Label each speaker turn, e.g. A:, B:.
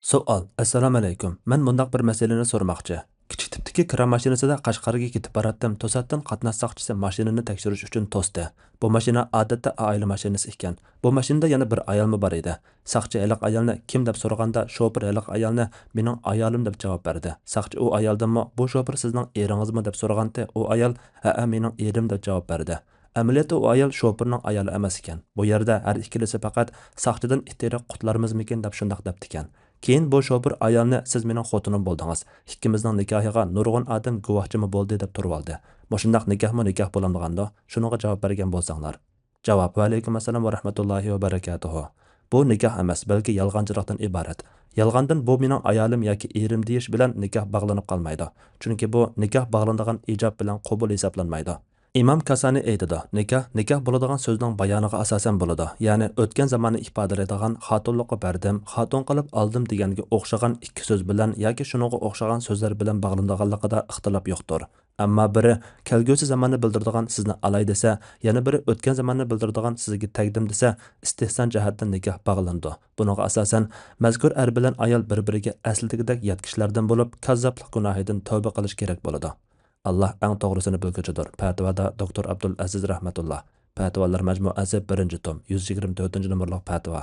A: Savol. Assalomu alaykum. Men bundaq bir masalani so'ramoqchi. Kichik tipdagi kira mashinasida Qashqarga ketib boratdim. To'satdan qatnash soqchisi mashinani tekshirish uchun to'sdi. Bu mashina odatda oila mashinasi ekan. Bu mashinada yana bir ayolmi bor edi. Soqchi iliq ayolni kim deb so'raganda, shofer iliq ayolni mening ayolim deb javob berdi. Soqchi u ayoldanmi, bu shofer sizning eringizmi deb so'raganda, u ayol ha mening erim deb javob berdi. Amaliyotda u ayol shoferning ayoli emas ekan. Bu yerda har ikkilisi faqat soqchidan ittiroq qutlarmizmikin deb shundoq debdi ekan. Keyin bu shofer ayolni siz mening xotinim bo'ldingiz. Ikkimizning nikohiga nurg'un odam guvohchimi bo'ldi deb turib oldi. Mushundaq nikohmi nikoh bo'lamdiganda, shuningga javob bergan bo'lsanglar. Javob: Va alaykum assalom va rahmatullohi va barakatuhu. Bu nikoh emas, balki yolg'onchilikdan iborat. Yolg'ondan bu mening ayolim yoki erim deyish bilan nikoh bog'lanib qolmaydi. Chunki bu nikoh bog'lanadigan ijob bilan qabul hisoblanmaydi. İmam Kasani aytadi, nikoh bo'ladigan so'zning bayoniga asosan bo'ladi. Ya'ni o'tgan zamonni ifodalaydigan xotinlikqa berdim, xotin qilib oldim deganga o'xshagan ikki so'z bilan yoki shuningga o'xshagan so'zlar bilan bog'lanadiganligida ixtilof yo'qdir. Ammo biri kelgusi zamonni bildiradigan sizni alay desa, yana biri o'tgan zamonni bildiradigan sizga tagdim desa, istehson jihatdan nikoh bog'landi. Buningga asosan mazkur er bilan ayol bir-biriga aslidagidek yot kishilardan bo'lib, kazzoblik gunohidan tavba qilish kerak bo'ladi. Allah eng to'g'risini bilguchidir. Fatvoda Dr. Abdul Aziz rahmatullah. Fatvolar majmuasi 1-tom 124-numurli fatvo.